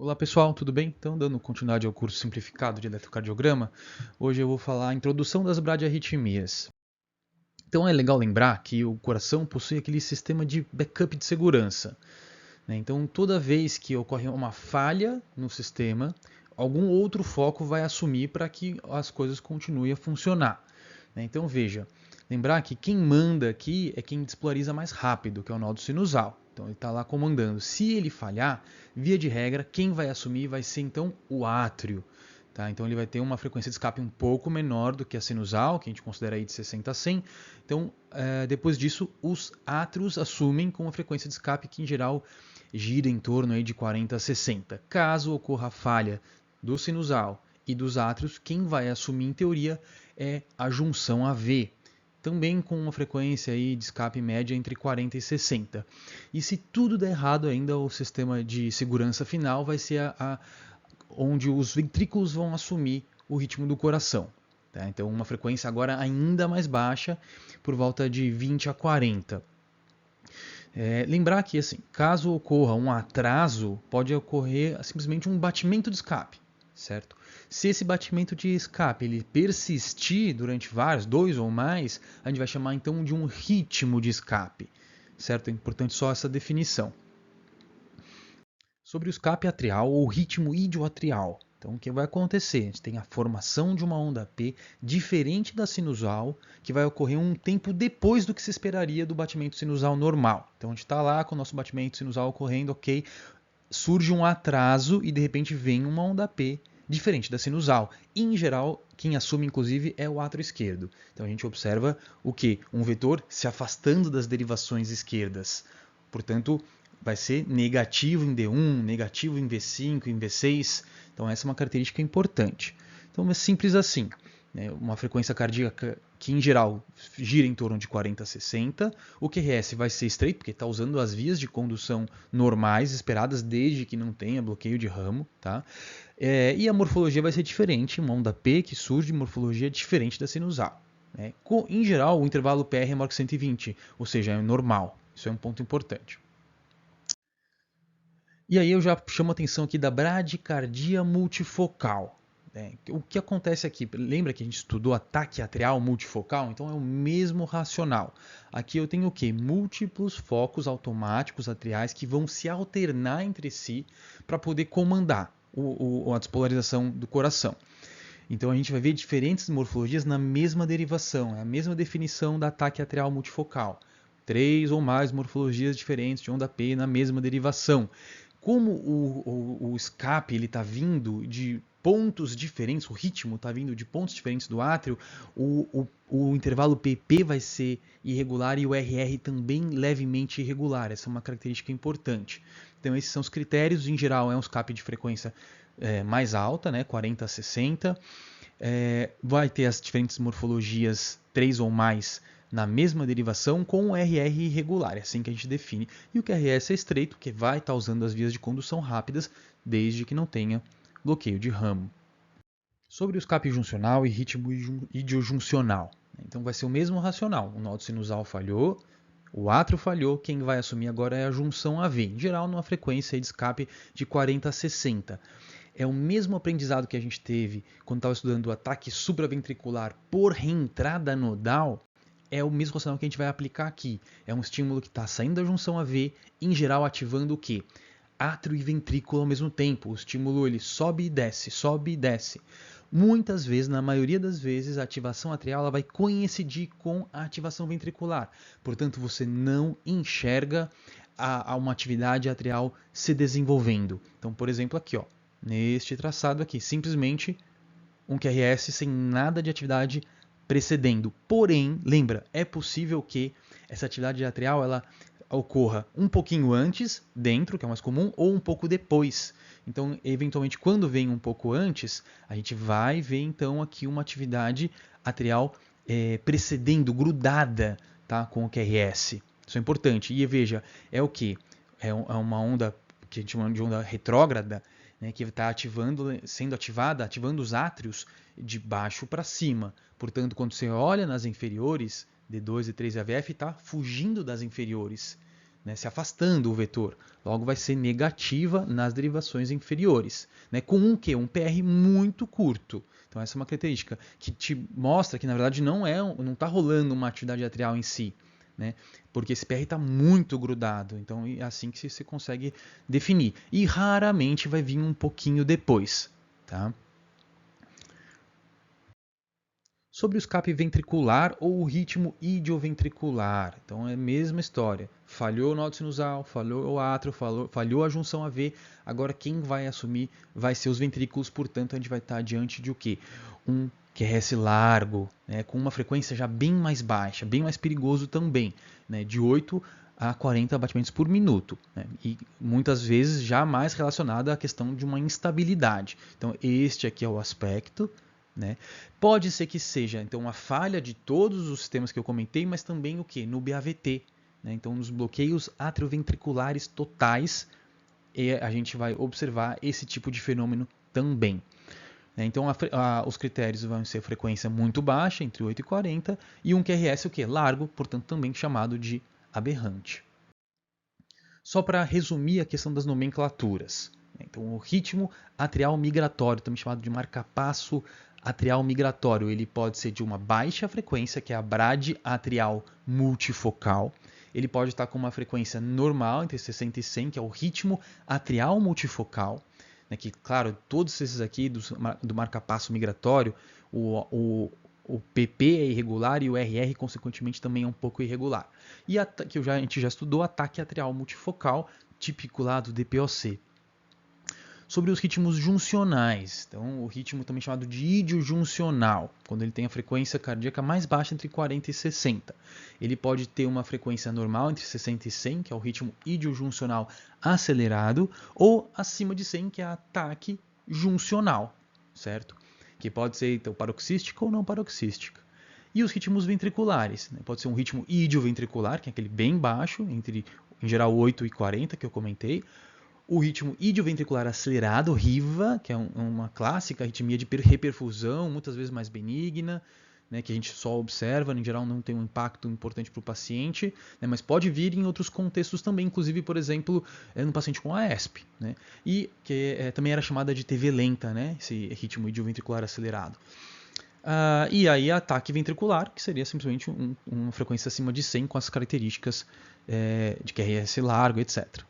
Olá pessoal, tudo bem? Então, dando continuidade ao curso simplificado de eletrocardiograma, hoje eu vou falar a introdução das bradiarritmias. Então é legal lembrar que o coração possui aquele sistema de backup de segurança, né? Então toda vez que ocorre uma falha no sistema, algum outro foco vai assumir para que as coisas continuem a funcionar, né? Então veja, lembrar que quem manda aqui é quem despolariza mais rápido, que é o nó do sinusal. Então ele está lá comandando. Se ele falhar, via de regra, quem vai assumir vai ser então o átrio. Tá? Então ele vai ter uma frequência de escape um pouco menor do que a sinusal, que a gente considera aí de 60 a 100. Então, depois disso, os átrios assumem com uma frequência de escape que, em geral, gira em torno aí de 40 a 60. Caso ocorra a falha do sinusal e dos átrios, quem vai assumir, em teoria, é a junção AV, também com uma frequência aí de escape média entre 40 e 60. E se tudo der errado ainda, o sistema de segurança final vai ser onde os ventrículos vão assumir o ritmo do coração. Tá? Então, uma frequência agora ainda mais baixa, por volta de 20 a 40. Lembrar que, assim, caso ocorra um atraso, pode ocorrer simplesmente um batimento de escape, certo? Se esse batimento de escape ele persistir durante vários, 2 ou mais, a gente vai chamar então de um ritmo de escape, certo? É importante só essa definição. Sobre o escape atrial ou ritmo idioatrial. Então, o que vai acontecer? A gente tem a formação de uma onda P diferente da sinusal, que vai ocorrer um tempo depois do que se esperaria do batimento sinusal normal. Então, a gente está lá com o nosso batimento sinusal ocorrendo, ok, surge um atraso e de repente vem uma onda P diferente da sinusal. E, em geral, quem assume inclusive é o átrio esquerdo. Então a gente observa o que? Um vetor se afastando das derivações esquerdas. Portanto, vai ser negativo em D1, negativo em V5, em V6. Então essa é uma característica importante. Então é simples assim. Uma frequência cardíaca que em geral gira em torno de 40 a 60. O QRS vai ser estreito, porque está usando as vias de condução normais, esperadas desde que não tenha bloqueio de ramo. Tá? E a morfologia vai ser diferente, uma onda P que surge de morfologia diferente da sinusal. Em geral, o intervalo PR é maior que 120, ou seja, é normal. Isso é um ponto importante. E aí eu já chamo a atenção aqui da bradicardia multifocal. O que acontece aqui? Lembra que a gente estudou ataque atrial multifocal? Então é o mesmo racional. Aqui eu tenho o quê? Múltiplos focos automáticos atriais que vão se alternar entre si para poder comandar a despolarização do coração. Então a gente vai ver diferentes morfologias na mesma derivação, é a mesma definição da ataque atrial multifocal. 3 ou mais morfologias diferentes de onda P na mesma derivação. Como o escape está vindo de pontos diferentes, o ritmo está vindo de pontos diferentes do átrio, o intervalo PP vai ser irregular e o RR também levemente irregular. Essa é uma característica importante. Então esses são os critérios. Em geral é um escape de frequência mais alta, né, 40 a 60. Vai ter as diferentes morfologias 3 ou mais na mesma derivação com o RR irregular, é assim que a gente define. E o QRS é estreito, que vai estar usando as vias de condução rápidas, desde que não tenha bloqueio de ramo. Sobre o escape juncional e ritmo idiojuncional. Então vai ser o mesmo racional. O nó sinusal falhou, o átrio falhou, quem vai assumir agora é a junção AV, em geral numa frequência de escape de 40 a 60. É o mesmo aprendizado que a gente teve quando estava estudando o ataque supraventricular por reentrada nodal, é o mesmo racional que a gente vai aplicar aqui. É um estímulo que está saindo da junção AV, em geral ativando o quê? Átrio e ventrículo ao mesmo tempo. O estímulo ele sobe e desce, sobe e desce. Muitas vezes, na maioria das vezes, a ativação atrial ela vai coincidir com a ativação ventricular. Portanto, você não enxerga uma atividade atrial se desenvolvendo. Então, por exemplo, aqui, ó, neste traçado aqui, simplesmente um QRS sem nada de atividade precedendo. Porém, lembra, é possível que essa atividade atrial ela ocorra um pouquinho antes, dentro, que é o mais comum, ou um pouco depois. Então, eventualmente, quando vem um pouco antes, a gente vai ver então aqui uma atividade atrial precedendo, grudada, tá, com o QRS. Isso é importante. E veja, é o que? É uma onda que a gente chama de onda retrógrada, né, que está sendo ativada, ativando os átrios de baixo para cima. Portanto, quando você olha nas inferiores, D2 e 3 AVF está fugindo das inferiores. né, se afastando o vetor. Logo vai ser negativa nas derivações inferiores, né, com um quê? Um PR muito curto. Então essa é uma característica que te mostra que na verdade não está rolando uma atividade atrial em si, né, porque esse PR está muito grudado. Então é assim que você consegue definir. E raramente vai vir um pouquinho depois. Tá? Sobre o escape ventricular ou o ritmo idioventricular. Então é a mesma história. Falhou o nódulo sinusal, falhou o átrio, falhou a junção AV. Agora quem vai assumir vai ser os ventrículos, portanto a gente vai estar diante de o quê? Um QRS largo, né, com uma frequência já bem mais baixa, bem mais perigoso também, né, de 8 a 40 batimentos por minuto, né, e muitas vezes já mais relacionada à questão de uma instabilidade. Então este aqui é o aspecto. Né? Pode ser que seja então uma falha de todos os sistemas que eu comentei, mas também o que? No BAVT. Né? Então, nos bloqueios atrioventriculares totais, a gente vai observar esse tipo de fenômeno também. Né? Então, os critérios vão ser frequência muito baixa, entre 8 e 40, e um QRS o quê? Largo, portanto também chamado de aberrante. Só para resumir a questão das nomenclaturas. Então, o ritmo atrial migratório, também chamado de marcapasso atrial migratório, ele pode ser de uma baixa frequência, que é a bradiatrial multifocal. Ele pode estar com uma frequência normal, entre 60 e 100, que é o ritmo atrial multifocal. Né, que, claro, todos esses aqui do marcapasso migratório, o PP é irregular e o RR, consequentemente, também é um pouco irregular. E que a gente já estudou, ataque atrial multifocal, típico lá do DPOC. Sobre os ritmos juncionais, então o ritmo também chamado de idiojuncional, quando ele tem a frequência cardíaca mais baixa entre 40 e 60. Ele pode ter uma frequência normal entre 60 e 100, que é o ritmo idiojuncional acelerado, ou acima de 100, que é ataque juncional, certo? Que pode ser então paroxística ou não paroxística. E os ritmos ventriculares, né? Pode ser um ritmo idioventricular, que é aquele bem baixo, entre em geral 8 e 40, que eu comentei. O ritmo idioventricular acelerado, RIVA, que é uma clássica arritmia de reperfusão, muitas vezes mais benigna, né, que a gente só observa, em geral não tem um impacto importante para o paciente, né, mas pode vir em outros contextos também, inclusive, por exemplo, no paciente com AESP, né, e que também era chamada de TV lenta, né, esse ritmo idioventricular acelerado. E aí ataque ventricular, que seria simplesmente uma frequência acima de 100 com as características de QRS largo, etc.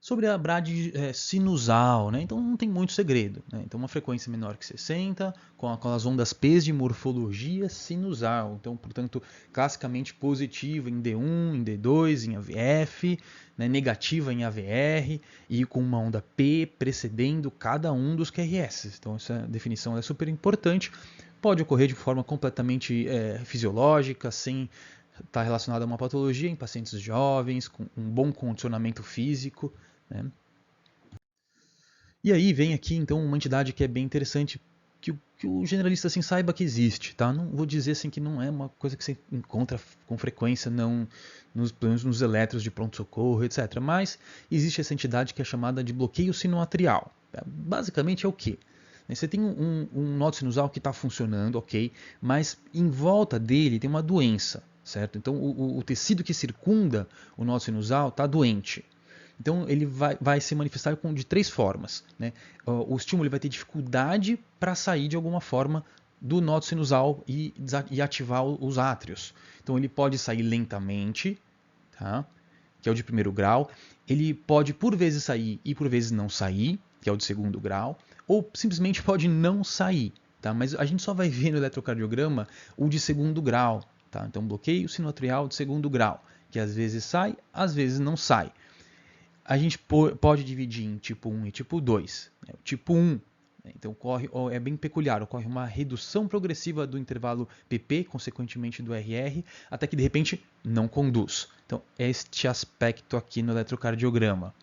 Sobre a brade sinusal, né? Então não tem muito segredo. Né? Então uma frequência menor que 60, com as ondas P de morfologia sinusal. Então, portanto, classicamente positiva em D1, em D2, em AVF, né? Negativa em AVR e com uma onda P precedendo cada um dos QRS. Então essa definição é super importante. Pode ocorrer de forma completamente fisiológica, sem estar relacionada a uma patologia em pacientes jovens, com um bom condicionamento físico. Né? E aí vem aqui então uma entidade que é bem interessante, que o generalista assim, saiba que existe. Tá? Não vou dizer assim, que não é uma coisa que você encontra com frequência não nos eletros de pronto-socorro, etc. Mas existe essa entidade que é chamada de bloqueio sinoatrial. Basicamente é o quê? Você tem um nódulo sinusal que está funcionando, ok, mas em volta dele tem uma doença, certo? Então o tecido que circunda o nódulo sinusal está doente. Então ele vai se manifestar de 3 formas. Né? O estímulo vai ter dificuldade para sair de alguma forma do nódulo sinusal e ativar os átrios. Então ele pode sair lentamente, tá? Que é o de primeiro grau. Ele pode por vezes sair e por vezes não sair, que é o de segundo grau. Ou simplesmente pode não sair. Tá? Mas a gente só vai ver no eletrocardiograma o de segundo grau. Tá? Então bloqueio sinoatrial de segundo grau, que às vezes sai, às vezes não sai. A gente pode dividir em tipo 1 e tipo 2. O tipo 1, então, é bem peculiar, ocorre uma redução progressiva do intervalo PP, consequentemente do RR, até que de repente não conduz. Então, é este aspecto aqui no eletrocardiograma.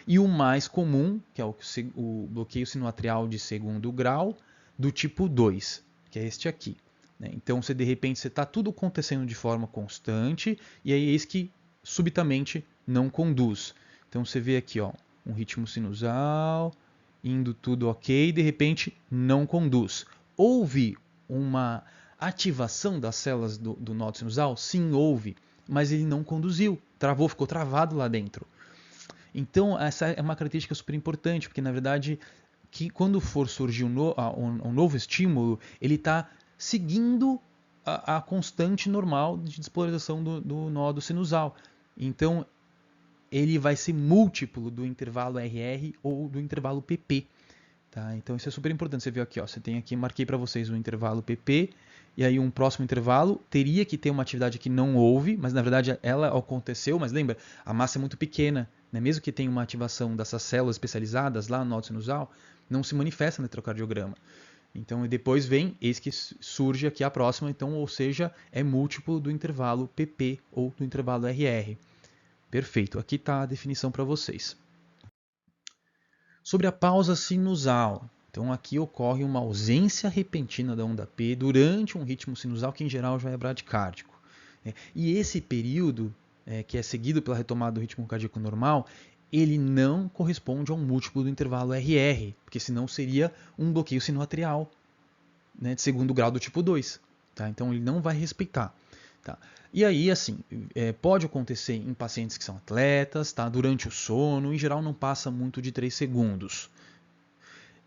E o mais comum, que é o bloqueio sinoatrial de segundo grau, do tipo 2, que é este aqui. Então, de repente, você está tudo acontecendo de forma constante, e aí eis que subitamente não conduz. Então você vê aqui, ó, um ritmo sinusal, indo tudo ok, e de repente não conduz. Houve uma ativação das células do nódulo sinusal? Sim, houve, mas ele não conduziu. travou, ficou travado lá dentro. Então, essa é uma característica super importante, porque na verdade, que quando for surgir um novo estímulo, ele está seguindo a constante normal de despolarização do nó sinusal. Então, ele vai ser múltiplo do intervalo RR ou do intervalo PP. Tá? Então isso é super importante. Você viu aqui, ó, você tem aqui, marquei para vocês um intervalo PP, e aí um próximo intervalo teria que ter uma atividade que não houve, mas na verdade ela aconteceu, mas lembra, a massa é muito pequena, né? Mesmo que tenha uma ativação dessas células especializadas lá no nó sinusal, não se manifesta no eletrocardiograma. Então depois vem, eis que surge aqui a próxima, então, ou seja, é múltiplo do intervalo PP ou do intervalo RR. Perfeito, aqui está a definição para vocês. Sobre a pausa sinusal. Então aqui ocorre uma ausência repentina da onda P durante um ritmo sinusal que em geral já é bradicárdico. E esse período, que é seguido pela retomada do ritmo cardíaco normal, ele não corresponde a um múltiplo do intervalo RR, porque senão seria um bloqueio sinoatrial, né, de segundo grau do tipo 2. Tá? Então ele não vai respeitar. Tá? E aí, assim, pode acontecer em pacientes que são atletas, tá? Durante o sono, em geral não passa muito de 3 segundos.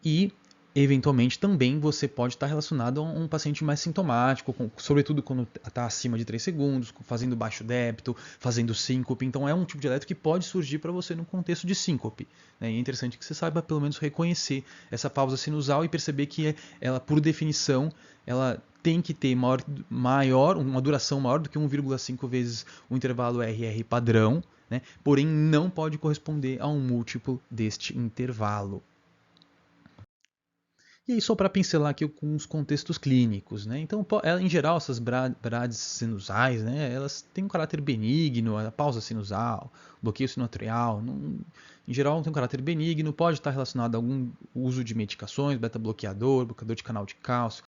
E, eventualmente, também você pode estar relacionado a um paciente mais sintomático, sobretudo quando está acima de 3 segundos, fazendo baixo débito, fazendo síncope. Então, é um tipo de eletro que pode surgir para você no contexto de síncope. Né? E é interessante que você saiba, pelo menos, reconhecer essa pausa sinusal e perceber que ela, por definição, ela tem que ter uma duração maior do que 1,5 vezes o intervalo RR padrão, né? Porém não pode corresponder a um múltiplo deste intervalo. E aí, só para pincelar aqui com os contextos clínicos, né? Então, em geral, essas brades sinusais, né, elas têm um caráter benigno, a pausa sinusal, bloqueio sinoatrial, em geral tem um caráter benigno, pode estar relacionado a algum uso de medicações, beta-bloqueador, bloqueador de canal de cálcio,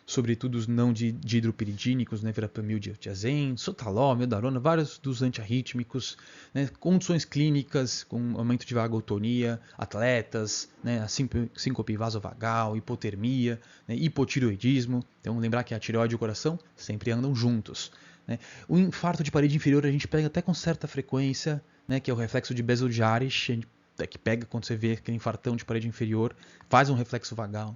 sobretudo os não dihidropiridínicos, né, verapamil, diazem, sotalol, meldarona, vários dos antiarrítmicos, né, condições clínicas com aumento de vagotonia, atletas, né, a síncope vasovagal, hipotermia, né, hipotireoidismo. Então lembrar que a tireoide e o coração sempre andam juntos. Né. O infarto de parede inferior a gente pega até com certa frequência, né, que é o reflexo de Bessel-Jarisch, que pega quando você vê aquele infartão de parede inferior, faz um reflexo vagal.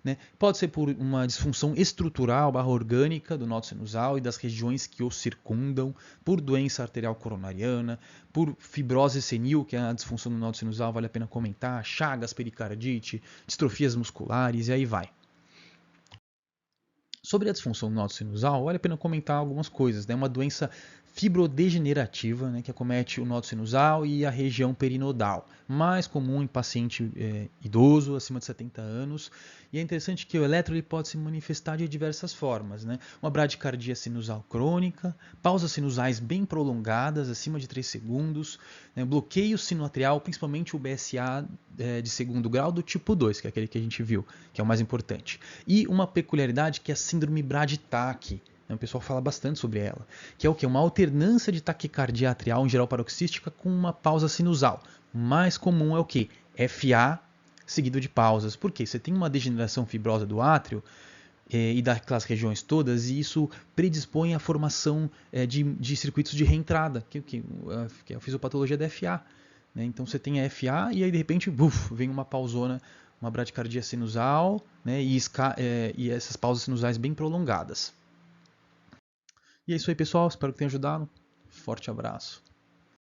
Né? Pode ser por uma disfunção estrutural orgânica do nó sinusal e das regiões que o circundam, por doença arterial coronariana, por fibrose senil, que é a disfunção do nó sinusal, vale a pena comentar, chagas, pericardite, distrofias musculares e aí vai. Sobre a disfunção do nó sinusal, vale a pena comentar algumas coisas. Né? Uma doença fibrodegenerativa, né, que acomete o nó sinusal e a região perinodal, mais comum em paciente idoso, acima de 70 anos. E é interessante que o eletro ele pode se manifestar de diversas formas. Né? Uma bradicardia sinusal crônica, pausas sinusais bem prolongadas, acima de 3 segundos, né? Bloqueio sinoatrial, principalmente o BSA de segundo grau do tipo 2, que é aquele que a gente viu, que é o mais importante. E uma peculiaridade que é a síndrome Brad-Tach. O pessoal fala bastante sobre ela, que é o que? Uma alternância de taquicardia atrial, em geral paroxística, com uma pausa sinusal. O mais comum é o que? FA seguido de pausas. Por quê? Você tem uma degeneração fibrosa do átrio e daquelas regiões todas, e isso predispõe à formação de circuitos de reentrada, que é a fisiopatologia da FA. Né? Então você tem a FA e aí de repente vem uma pausona, uma bradicardia sinusal, né? E essas pausas sinusais bem prolongadas. E é isso aí, pessoal. Espero que tenha ajudado. Forte abraço.